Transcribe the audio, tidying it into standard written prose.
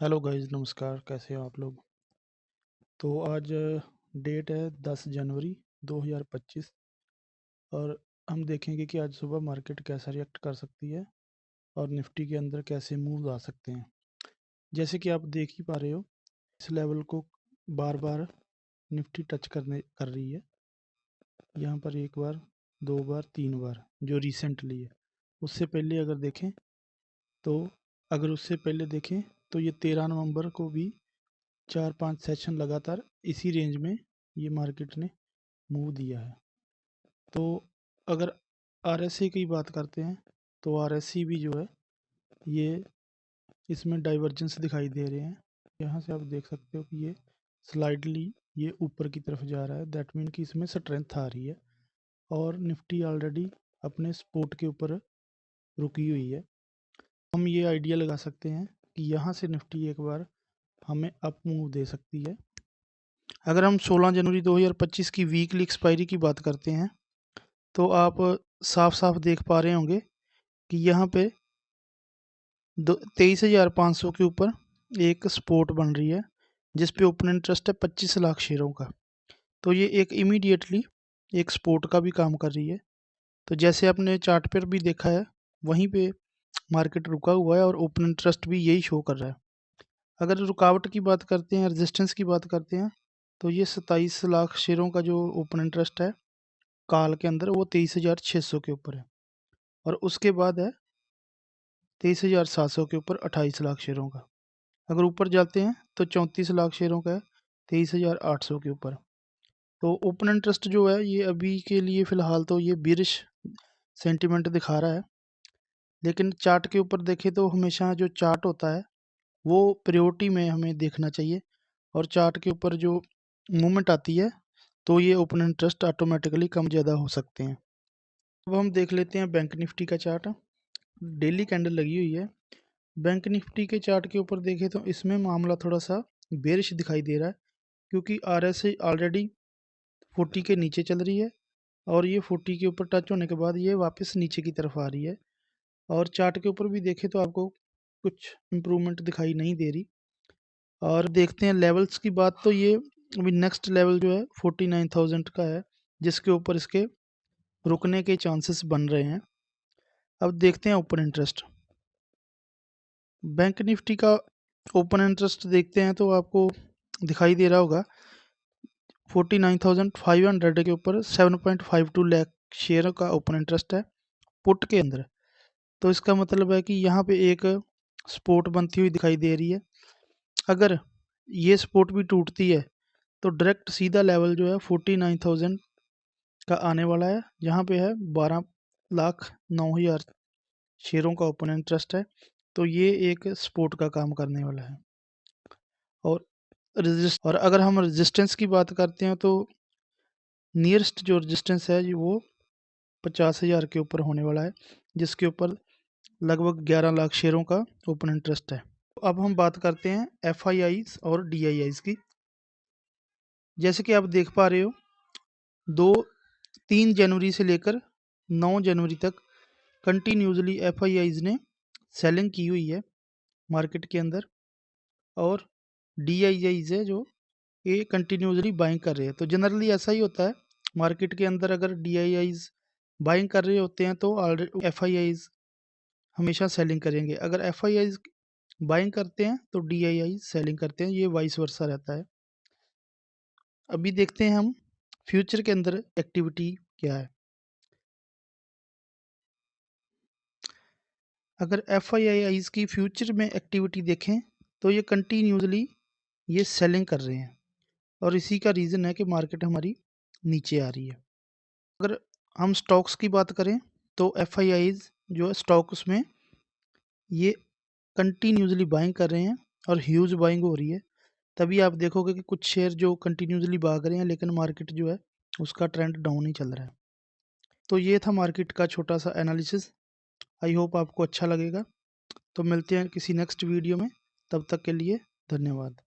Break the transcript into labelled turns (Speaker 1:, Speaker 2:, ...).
Speaker 1: Hello guys, नमस्कार। कैसे हो आप लोग? तो आज डेट है 10 जनवरी 2025 और हम देखेंगे कि आज सुबह मार्केट कैसा रिएक्ट कर सकती है और निफ्टी के अंदर कैसे मूव आ सकते हैं। जैसे कि आप देख ही पा रहे हो, इस लेवल को बार बार निफ्टी टच कर रही है। यहाँ पर एक बार, दो बार, तीन बार जो रिसेंटली है। उससे पहले अगर देखें तो उससे पहले देखें तो ये 13 नवंबर को भी 4-5 सेशन लगातार इसी रेंज में ये मार्केट ने मूव दिया है। तो अगर आरएसआई की बात करते हैं तो आरएसआई भी जो है ये इसमें डाइवर्जेंस दिखाई दे रहे हैं। यहाँ से आप देख सकते हो कि ये स्लाइडली ये ऊपर की तरफ जा रहा है। दैट मीन कि इसमें स्ट्रेंथ आ रही है और निफ्टी ऑलरेडी अपने सपोर्ट के ऊपर रुकी हुई है। हम ये आइडिया लगा सकते हैं कि यहाँ से निफ्टी एक बार हमें अप मूव दे सकती है। अगर हम 16 जनवरी 2025 की वीकली एक्सपायरी की बात करते हैं तो आप साफ साफ देख पा रहे होंगे कि यहाँ पे 23,500 के ऊपर एक सपोर्ट बन रही है जिस पे ओपन इंटरेस्ट है 25 लाख शेयरों का। तो ये एक इमीडिएटली एक सपोर्ट का भी काम कर रही है। तो जैसे आपने चार्ट पर भी देखा है, वहीं पे मार्केट रुका हुआ है और ओपन इंटरेस्ट भी यही शो कर रहा है। अगर रुकावट की बात करते हैं, रेजिस्टेंस की बात करते हैं, तो ये 27 लाख शेयरों का जो ओपन इंटरेस्ट है काल के अंदर, वो 23,600 के ऊपर है। और उसके बाद है 23,700 के ऊपर 28 लाख शेयरों का। अगर ऊपर जाते हैं तो 34 लाख शेयरों का है 23,800 के ऊपर। तो ओपन इंटरेस्ट जो है ये अभी के लिए फ़िलहाल तो ये बिरिश सेंटिमेंट दिखा रहा है। लेकिन चार्ट के ऊपर देखें तो हमेशा जो चार्ट होता है वो प्रायोरिटी में हमें देखना चाहिए और चार्ट के ऊपर जो मूवमेंट आती है तो ये ओपन इंटरेस्ट ऑटोमेटिकली कम ज़्यादा हो सकते हैं। अब हम देख लेते हैं बैंक निफ्टी का चार्ट। डेली कैंडल लगी हुई है। बैंक निफ्टी के चार्ट के ऊपर देखें तो इसमें मामला थोड़ा सा बेरिश दिखाई दे रहा है क्योंकि आरएसआई ऑलरेडी 40 के नीचे चल रही है और ये 40 के ऊपर टच होने के बाद ये वापस नीचे की तरफ आ रही है। और चार्ट के ऊपर भी देखें तो आपको कुछ इम्प्रूवमेंट दिखाई नहीं दे रही। और देखते हैं लेवल्स की बात, तो ये अभी नेक्स्ट लेवल जो है 49,000 का है जिसके ऊपर इसके रुकने के चांसेस बन रहे हैं। अब देखते हैं ओपन इंटरेस्ट। बैंक निफ्टी का ओपन इंटरेस्ट देखते हैं तो आपको दिखाई दे रहा होगा 49,500 के ऊपर 7.52 लाख शेयर का ओपन इंटरेस्ट है पुट के अंदर। तो इसका मतलब है कि यहाँ पे एक सपोर्ट बनती हुई दिखाई दे रही है। अगर ये सपोर्ट भी टूटती है तो डायरेक्ट सीधा लेवल जो है 49,000 का आने वाला है, जहाँ पे है 12,09,000 शेयरों का ओपन इंटरेस्ट है। तो ये एक सपोर्ट का काम करने वाला है। और अगर हम रेजिस्टेंस की बात करते हैं तो नियरेस्ट जो रेजिस्टेंस है वो 50,000 के ऊपर होने वाला है जिसके ऊपर लगभग 11 लाख शेयरों का ओपन इंटरेस्ट है। अब हम बात करते हैं एफआईआईज और डीआईआईज की। जैसे कि आप देख पा रहे हो 3 जनवरी से लेकर 9 जनवरी तक कंटिन्यूसली एफआईआईज ने सेलिंग की हुई है मार्केट के अंदर और डीआईआईज है जो ये कंटिन्यूसली बाइंग कर रहे हैं। तो जनरली ऐसा ही होता है मार्केट के अंदर, अगर डीआईआईज बाइंग कर रहे होते हैं तो ऑलरेडी एफआईआईज हमेशा सेलिंग करेंगे। अगर एफआईआईज बाइंग करते हैं तो डीआईआईज सेलिंग करते हैं, ये वाइस वर्सा रहता है। अभी देखते हैं हम फ्यूचर के अंदर एक्टिविटी क्या है। अगर एफआईआईज की फ्यूचर में एक्टिविटी देखें तो ये कंटिन्यूसली ये सेलिंग कर रहे हैं और इसी का रीज़न है कि मार्केट हमारी नीचे आ रही है। अगर हम स्टॉक्स की बात करें तो एफआईआईज जो है स्टॉक्स में ये कंटिन्यूसली बाइंग कर रहे हैं और ह्यूज बाइंग हो रही है। तभी आप देखोगे कि कुछ शेयर जो कंटिन्यूसली भाग रहे हैं लेकिन मार्केट जो है उसका ट्रेंड डाउन ही चल रहा है। तो ये था मार्केट का छोटा सा एनालिसिस। आई होप आपको अच्छा लगेगा। तो मिलते हैं किसी नेक्स्ट वीडियो में, तब तक के लिए धन्यवाद।